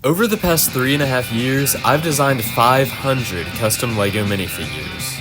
Over the past 3.5 years, I've designed 500 custom LEGO minifigures.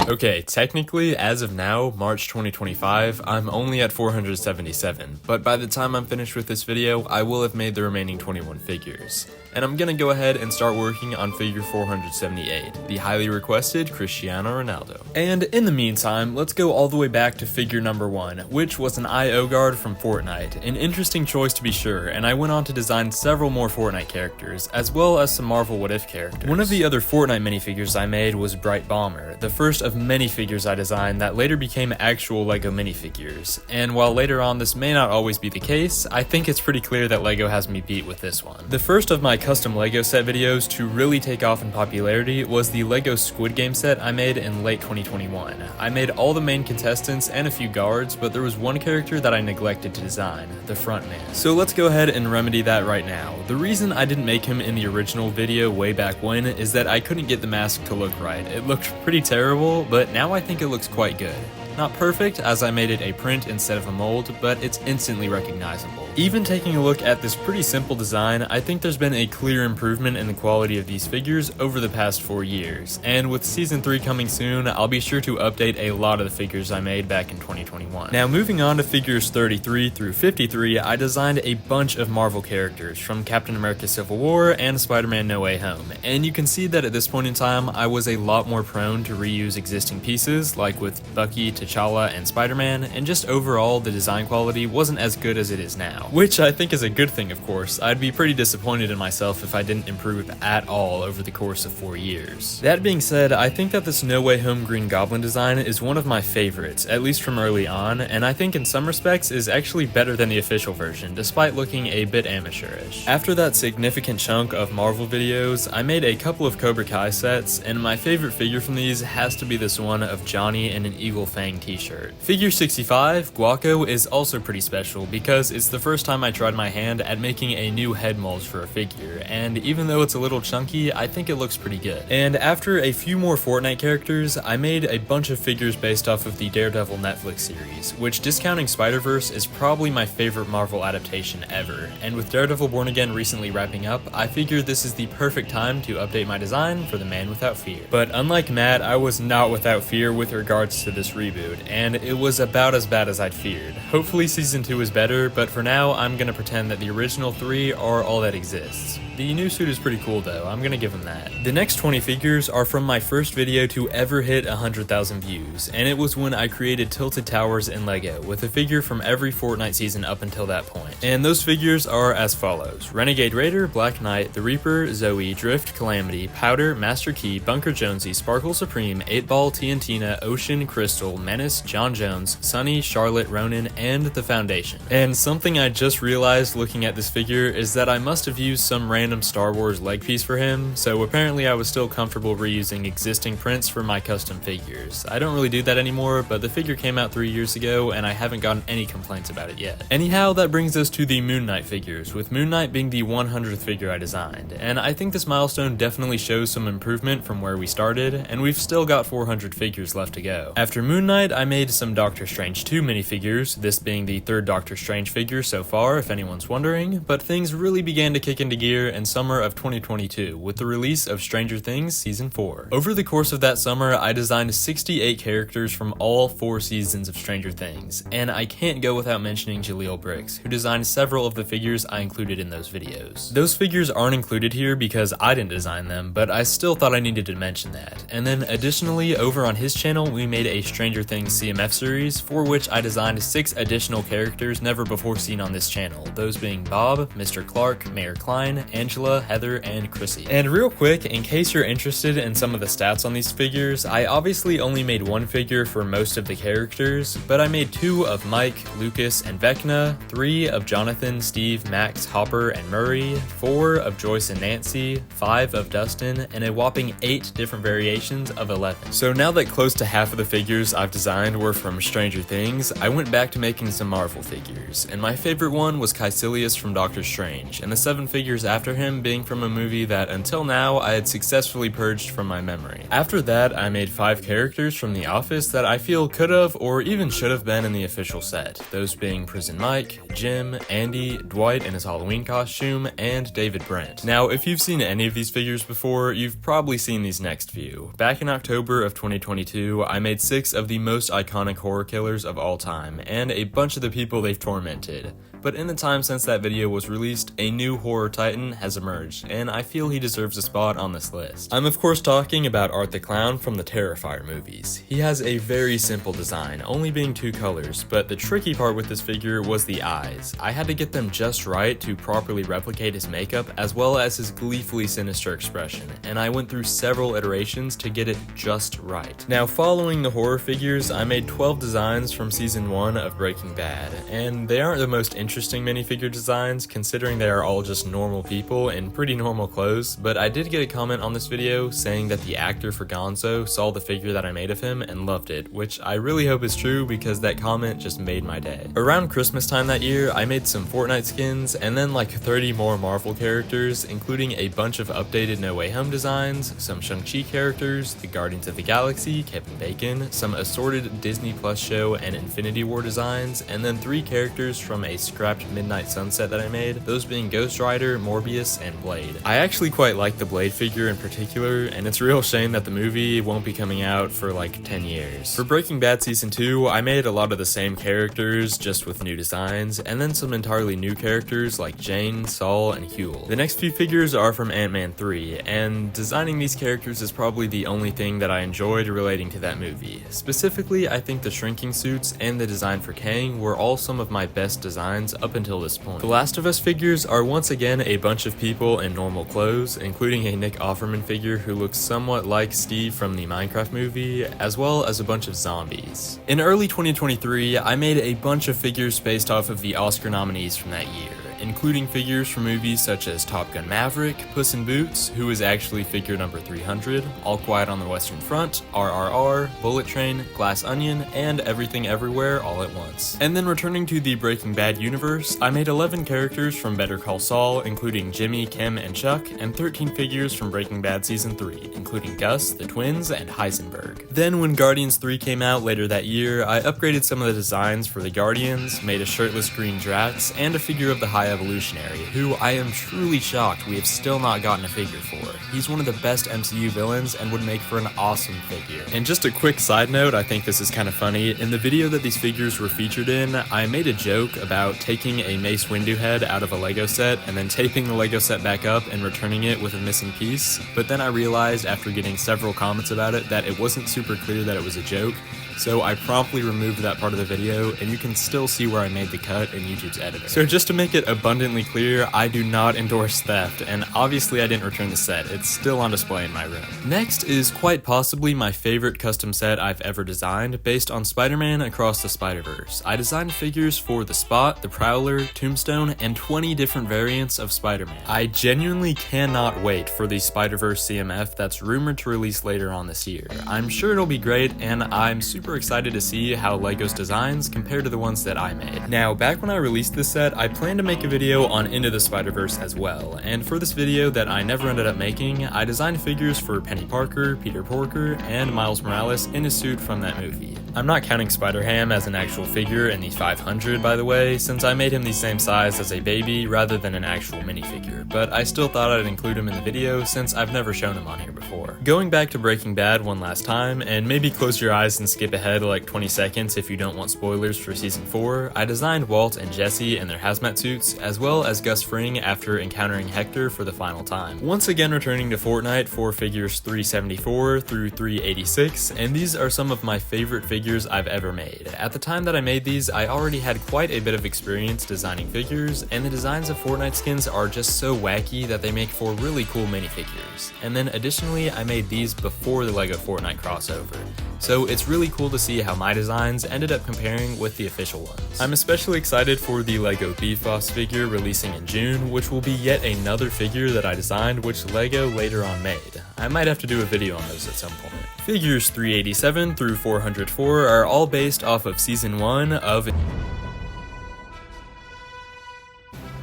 Okay, technically, as of now, March 2025, I'm only at 477, but by the time I'm finished with this video, I will have made the remaining 21 figures. And I'm gonna go ahead and start working on figure 478, the highly requested Cristiano Ronaldo. And in the meantime, let's go all the way back to figure number 1, which was an IO guard from Fortnite, an interesting choice to be sure, and I went on to design several more Fortnite characters, as well as some Marvel What If characters. One of the other Fortnite minifigures I made was Bright Bomber, the first of many figures I designed that later became actual LEGO minifigures, and while later on this may not always be the case, I think it's pretty clear that LEGO has me beat with this one. The first of my custom LEGO set videos to really take off in popularity was the LEGO Squid Game set I made in late 2021. I made all the main contestants and a few guards, but there was one character that I neglected to design, the frontman. So let's go ahead and remedy that right now. The reason I didn't make him in the original video way back when is that I couldn't get the mask to look right. It looked pretty terrible, but now I think it looks quite good. Not perfect, as I made it a print instead of a mold, but it's instantly recognizable. Even taking a look at this pretty simple design, I think there's been a clear improvement in the quality of these figures over the past 4 years, and with Season 3 coming soon, I'll be sure to update a lot of the figures I made back in 2021. Now moving on to figures 33 through 53, I designed a bunch of Marvel characters from Captain America Civil War and Spider-Man No Way Home, and you can see that at this point in time, I was a lot more prone to reuse existing pieces, like with Bucky, T'Challa, and Spider-Man, and just overall the design quality wasn't as good as it is now. Which I think is a good thing, of course. I'd be pretty disappointed in myself if I didn't improve at all over the course of 4 years. That being said, I think that this No Way Home Green Goblin design is one of my favorites, at least from early on, and I think in some respects is actually better than the official version, despite looking a bit amateurish. After that significant chunk of Marvel videos, I made a couple of Cobra Kai sets, and my favorite figure from these has to be this one of Johnny in an Eagle Fang t-shirt. Figure 65, Guaco, is also pretty special because it's the first time I tried my hand at making a new head mold for a figure, and even though it's a little chunky, I think it looks pretty good. And after a few more Fortnite characters, I made a bunch of figures based off of the Daredevil Netflix series, which, discounting Spider-Verse, is probably my favorite Marvel adaptation ever, and with Daredevil Born Again recently wrapping up, I figured this is the perfect time to update my design for the Man Without Fear. But unlike Matt, I was not without fear with regards to this reboot, and it was about as bad as I'd feared. Hopefully Season 2 is better, but for now, I'm gonna pretend that the original 3 are all that exists. The new suit is pretty cool though, I'm gonna give him that. The next 20 figures are from my first video to ever hit 100,000 views, and it was when I created Tilted Towers in LEGO, with a figure from every Fortnite season up until that point. And those figures are as follows: Renegade Raider, Black Knight, The Reaper, Zoe, Drift, Calamity, Powder, Master Key, Bunker Jonesy, Sparkle Supreme, 8-Ball, TNTina, Ocean, Crystal, Menace, John Jones, Sunny, Charlotte, Ronan, and The Foundation. And something I just realized looking at this figure is that I must have used some random Star Wars leg piece for him, so apparently I was still comfortable reusing existing prints for my custom figures. I don't really do that anymore, but the figure came out 3 years ago and I haven't gotten any complaints about it yet. Anyhow, that brings us to the Moon Knight figures, with Moon Knight being the 100th figure I designed, and I think this milestone definitely shows some improvement from where we started, and we've still got 400 figures left to go. After Moon Knight, I made some Doctor Strange 2 minifigures, this being the 3rd Doctor Strange figure so far if anyone's wondering, but things really began to kick into gear in summer of 2022 with the release of Stranger Things Season 4. Over the course of that summer, I designed 68 characters from all 4 seasons of Stranger Things, and I can't go without mentioning Jaleel Bricks, who designed several of the figures I included in those videos. Those figures aren't included here because I didn't design them, but I still thought I needed to mention that. And then additionally, over on his channel, we made a Stranger Things CMF series, for which I designed 6 additional characters never before seen on this channel, those being Bob, Mr. Clark, Mayor Klein, Angela, Heather, and Chrissy. And real quick, in case you're interested in some of the stats on these figures, I obviously only made 1 figure for most of the characters, but I made 2 of Mike, Lucas, and Vecna, 3 of Jonathan, Steve, Max, Hopper, and Murray, 4 of Joyce and Nancy, 5 of Dustin, and a whopping 8 different variations of 11. So now that close to half of the figures I've designed were from Stranger Things, I went back to making some Marvel figures, and my favorite favorite one was Caecilius from Doctor Strange, and the 7 figures after him being from a movie that until now I had successfully purged from my memory. After that, I made 5 characters from The Office that I feel could've or even should've been in the official set, those being Prison Mike, Jim, Andy, Dwight in his Halloween costume, and David Brent. Now, if you've seen any of these figures before, you've probably seen these next few. Back in October of 2022, I made 6 of the most iconic horror killers of all time, and a bunch of the people they've tormented. But in the time since that video was released, a new horror titan has emerged, and I feel he deserves a spot on this list. I'm of course talking about Art the Clown from the Terrifier movies. He has a very simple design, only being 2 colors, but the tricky part with this figure was the eyes. I had to get them just right to properly replicate his makeup as well as his gleefully sinister expression, and I went through several iterations to get it just right. Now, following the horror figures, I made 12 designs from season 1 of Breaking Bad, and they aren't the most interesting minifigure designs considering they are all just normal people in pretty normal clothes, but I did get a comment on this video saying that the actor for Gonzo saw the figure that I made of him and loved it, which I really hope is true because that comment just made my day. Around Christmas time that year, I made some Fortnite skins and then like 30 more Marvel characters, including a bunch of updated No Way Home designs, some Shang-Chi characters, the Guardians of the Galaxy, Kevin Bacon, some assorted Disney Plus show and Infinity War designs, and then 3 characters from a scrapped Midnight Sunset that I made, those being Ghost Rider, Morbius, and Blade. I actually quite like the Blade figure in particular, and it's a real shame that the movie won't be coming out for like 10 years. For Breaking Bad Season 2, I made a lot of the same characters, just with new designs, and then some entirely new characters like Jane, Saul, and Huel. The next few figures are from Ant-Man 3, and designing these characters is probably the only thing that I enjoyed relating to that movie. Specifically, I think the shrinking suits and the design for Kang were all some of my best designs up until this point. The Last of Us figures are once again a bunch of people in normal clothes, including a Nick Offerman figure who looks somewhat like Steve from the Minecraft movie, as well as a bunch of zombies. In early 2023, I made a bunch of figures based off of the Oscar nominees from that year, including figures from movies such as Top Gun Maverick, Puss in Boots, who is actually figure number 300, All Quiet on the Western Front, RRR, Bullet Train, Glass Onion, and Everything Everywhere All at Once. And then returning to the Breaking Bad universe, I made 11 characters from Better Call Saul, including Jimmy, Kim, and Chuck, and 13 figures from Breaking Bad Season 3, including Gus, the twins, and Heisenberg. Then when Guardians 3 came out later that year, I upgraded some of the designs for the Guardians, made a shirtless green Drax, and a figure of the High Evolutionary, who I am truly shocked we have still not gotten a figure for. He's one of the best MCU villains and would make for an awesome figure. And just a quick side note, I think this is kind of funny, in the video that these figures were featured in, I made a joke about taking a Mace Windu head out of a Lego set and then taping the Lego set back up and returning it with a missing piece, but then I realized after getting several comments about it that it wasn't super clear that it was a joke, so I promptly removed that part of the video, and you can still see where I made the cut in YouTube's editor. So just to make it abundantly clear, I do not endorse theft, and obviously I didn't return the set. It's still on display in my room. Next is quite possibly my favorite custom set I've ever designed, based on Spider-Man Across the Spider-Verse. I designed figures for the Spot, the Prowler, Tombstone, and 20 different variants of Spider-Man. I genuinely cannot wait for the Spider-Verse CMF that's rumored to release later on this year. I'm sure it'll be great, and I'm super excited to see how LEGO's designs compare to the ones that I made. Now, back when I released this set, I planned to make a video on Into the Spider-Verse as well, and for this video that I never ended up making, I designed figures for Penny Parker, Peter Porker, and Miles Morales in a suit from that movie. I'm not counting Spider-Ham as an actual figure in the 500, by the way, since I made him the same size as a baby rather than an actual minifigure, but I still thought I'd include him in the video since I've never shown him on here before. Going back to Breaking Bad one last time, and maybe close your eyes and skip ahead like 20 seconds if you don't want spoilers for season 4, I designed Walt and Jesse in their hazmat suits, as well as Gus Fring after encountering Hector for the final time. Once again returning to Fortnite for figures 374 through 386, and these are some of my favorite figures I've ever made. At the time that I made these, I already had quite a bit of experience designing figures, and the designs of Fortnite skins are just so wacky that they make for really cool minifigures. And then additionally, I made these before the LEGO Fortnite crossover, so it's really cool to see how my designs ended up comparing with the official ones. I'm especially excited for the LEGO Bifrost figure releasing in June, which will be yet another figure that I designed which LEGO later on made. I might have to do a video on those at some point. Figures 387 through 404 are all based off of Season 1 of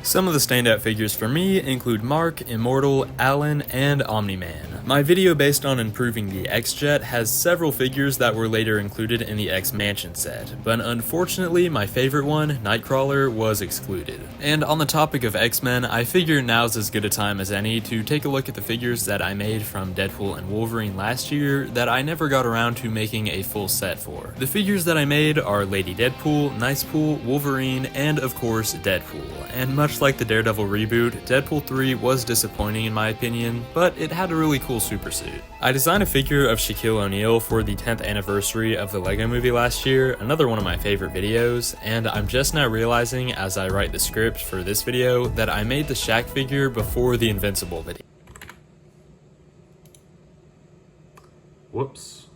Some of the standout figures for me include Mark, Immortal, Alan, and Omni-Man. My video based on improving the X-Jet has several figures that were later included in the X-Mansion set, but unfortunately my favorite one, Nightcrawler, was excluded. And on the topic of X-Men, I figure now's as good a time as any to take a look at the figures that I made from Deadpool and Wolverine last year that I never got around to making a full set for. The figures that I made are Lady Deadpool, Nicepool, Wolverine, and of course Deadpool. And much like the Daredevil reboot, Deadpool 3 was disappointing in my opinion, but it had a really cool super suit. I designed a figure of Shaquille O'Neal for the 10th anniversary of the Lego Movie last year, another one of my favorite videos, and I'm just now realizing as I write the script for this video that I made the Shaq figure before the Invincible video. Whoops.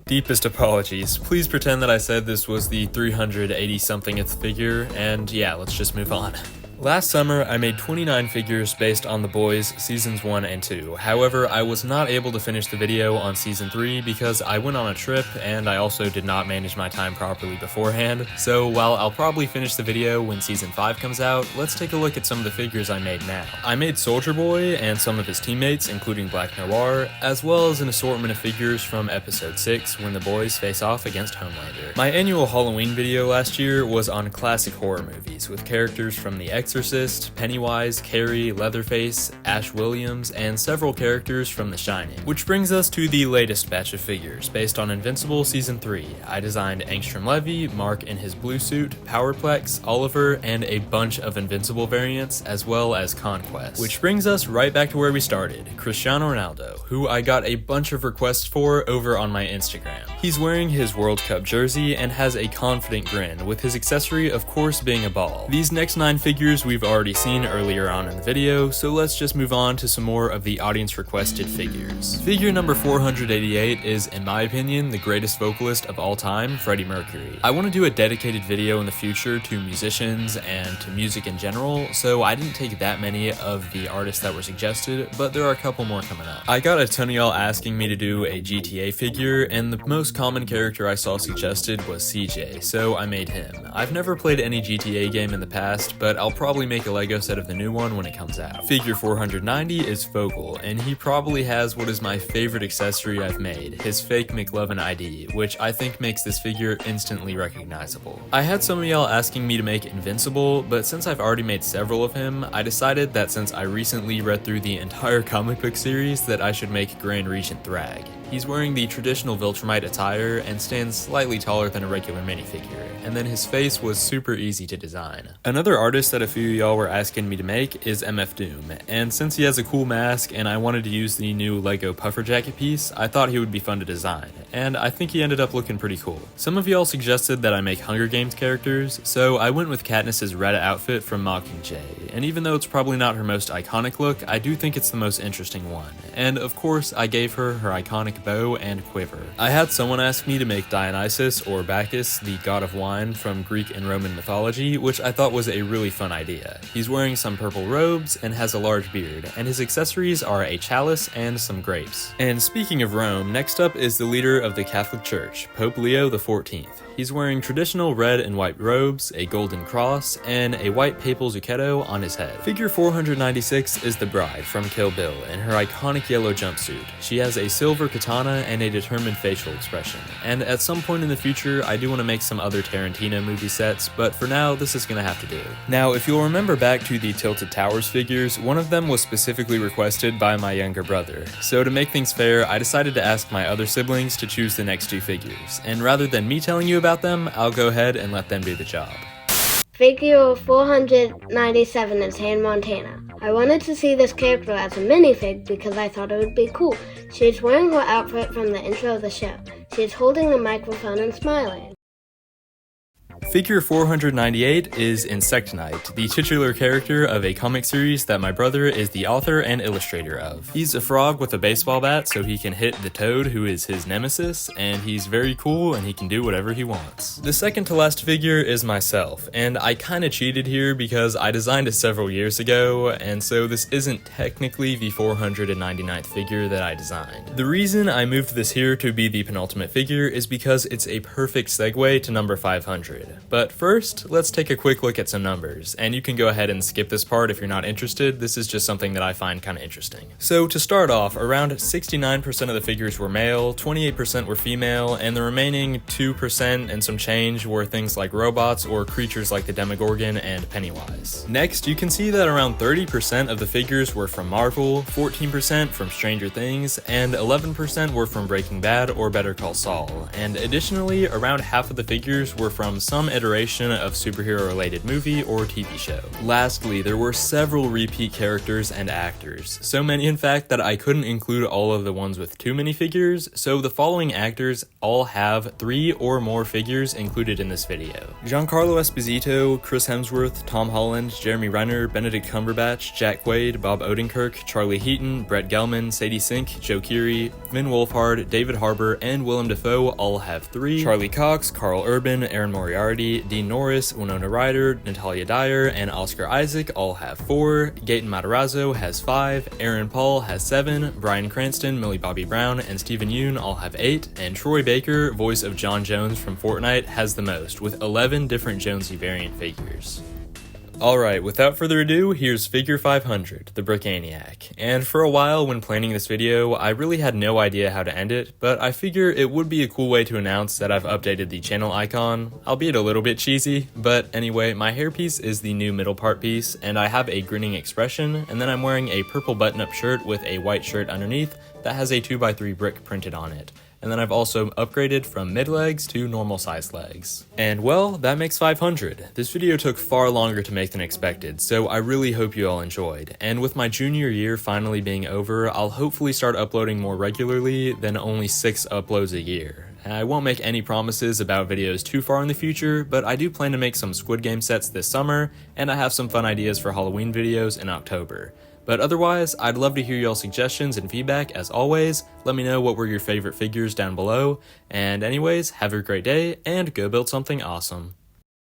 Deepest apologies. Please pretend that I said this was the 380-somethingth figure, and yeah, let's just move on. Last summer, I made 29 figures based on The Boys Seasons 1 and 2. However, I was not able to finish the video on Season 3 because I went on a trip and I also did not manage my time properly beforehand. So while I'll probably finish the video when Season 5 comes out, let's take a look at some of the figures I made now. I made Soldier Boy and some of his teammates, including Black Noir, as well as an assortment of figures from Episode 6 when the boys face off against Homelander. My annual Halloween video last year was on classic horror movies with characters from The Exorcist, Pennywise, Carrie, Leatherface, Ash Williams, and several characters from The Shining. Which brings us to the latest batch of figures, based on Invincible Season 3. I designed Angstrom Levy, Mark in his blue suit, Powerplex, Oliver, and a bunch of Invincible variants, as well as Conquest. Which brings us right back to where we started, Cristiano Ronaldo, who I got a bunch of requests for over on my Instagram. He's wearing his World Cup jersey and has a confident grin, with his accessory of course being a ball. These next 9 figures we've already seen earlier on in the video, so let's just move on to some more of the audience requested figures. Figure number 488 is, in my opinion, the greatest vocalist of all time, Freddie Mercury. I want to do a dedicated video in the future to musicians and to music in general, so I didn't take that many of the artists that were suggested, but there are a couple more coming up. I got a ton of y'all asking me to do a GTA figure, and the most common character I saw suggested was CJ, so I made him. I've never played any GTA game in the past, but I'll probably make a Lego set of the new one when it comes out. Figure 490 is Fogel, and he probably has what is my favorite accessory I've made, his fake McLovin ID, which I think makes this figure instantly recognizable. I had some of y'all asking me to make Invincible, but since I've already made several of him, I decided that since I recently read through the entire comic book series that I should make Grand Regent Thrag. He's wearing the traditional Viltrumite attire and stands slightly taller than a regular minifigure, and then his face was super easy to design. Another artist that a few of y'all were asking me to make is MF Doom, and since he has a cool mask and I wanted to use the new Lego puffer jacket piece, I thought he would be fun to design, and I think he ended up looking pretty cool. Some of y'all suggested that I make Hunger Games characters, so I went with Katniss's red outfit from Mockingjay, and even though it's probably not her most iconic look, I do think it's the most interesting one, and of course I gave her iconic bow and quiver. I had someone ask me to make Dionysus or Bacchus, the god of wine from Greek and Roman mythology, which I thought was a really fun idea. He's wearing some purple robes and has a large beard, and his accessories are a chalice and some grapes. And speaking of Rome, next up is the leader of the Catholic Church, Pope Leo XIV. He's wearing traditional red and white robes, a golden cross, and a white papal zucchetto on his head. Figure 496 is the bride from Kill Bill in her iconic yellow jumpsuit. She has a silver katana and a determined facial expression. And at some point in the future, I do want to make some other Tarantino movie sets, but for now, this is gonna have to do. Now, if you'll remember back to the Tilted Towers figures, one of them was specifically requested by my younger brother. So to make things fair, I decided to ask my other siblings to choose the next 2 figures. And rather than me telling you about them, I'll go ahead and let them do the job. Figure 497 is Hannah Montana. I wanted to see this character as a minifig because I thought it would be cool. She is wearing her outfit from the intro of the show. She is holding the microphone and smiling. Figure 498 is Insectonite, the titular character of a comic series that my brother is the author and illustrator of. He's a frog with a baseball bat so he can hit the toad who is his nemesis, and he's very cool and he can do whatever he wants. The second to last figure is myself, and I kinda cheated here because I designed it several years ago, and so this isn't technically the 499th figure that I designed. The reason I moved this here to be the penultimate figure is because it's a perfect segue to number 500. But first, let's take a quick look at some numbers, and you can go ahead and skip this part if you're not interested. This is just something that I find kind of interesting. So to start off, around 69% of the figures were male, 28% were female, and the remaining 2% and some change were things like robots or creatures like the Demogorgon and Pennywise. Next, you can see that around 30% of the figures were from Marvel, 14% from Stranger Things, and 11% were from Breaking Bad or Better Call Saul, and additionally, around half of the figures were from some iteration of superhero-related movie or TV show. Lastly, there were several repeat characters and actors, so many in fact that I couldn't include all of the ones with too many figures, so the following actors all have 3 or more figures included in this video. Giancarlo Esposito, Chris Hemsworth, Tom Holland, Jeremy Renner, Benedict Cumberbatch, Jack Quaid, Bob Odenkirk, Charlie Heaton, Brett Gelman, Sadie Sink, Joe Keery, Finn Wolfhard, David Harbour, and Willem Dafoe all have 3. Charlie Cox, Carl Urban, Aaron Moriarty, Dean Norris, Winona Ryder, Natalia Dyer, and Oscar Isaac all have 4. Gaten Matarazzo has 5. Aaron Paul has 7. Bryan Cranston, Millie Bobby Brown, and Stephen Yeun all have 8. And Troy Baker, voice of John Jones from Fortnite, has the most, with 11 different Jonesy variant figures. Alright, without further ado, here's figure 500, the Brickaniac. And for a while when planning this video, I really had no idea how to end it, but I figure it would be a cool way to announce that I've updated the channel icon, albeit a little bit cheesy, but anyway, my hairpiece is the new middle part piece, and I have a grinning expression, and then I'm wearing a purple button-up shirt with a white shirt underneath that has a 2x3 brick printed on it. And then I've also upgraded from mid-legs to normal size legs. And well, that makes 500. This video took far longer to make than expected, so I really hope you all enjoyed. And with my junior year finally being over, I'll hopefully start uploading more regularly than only 6 uploads a year. I won't make any promises about videos too far in the future, but I do plan to make some Squid Game sets this summer, and I have some fun ideas for Halloween videos in October. But otherwise, I'd love to hear y'all's suggestions and feedback as always. Let me know what were your favorite figures down below. And anyways, have a great day and go build something awesome.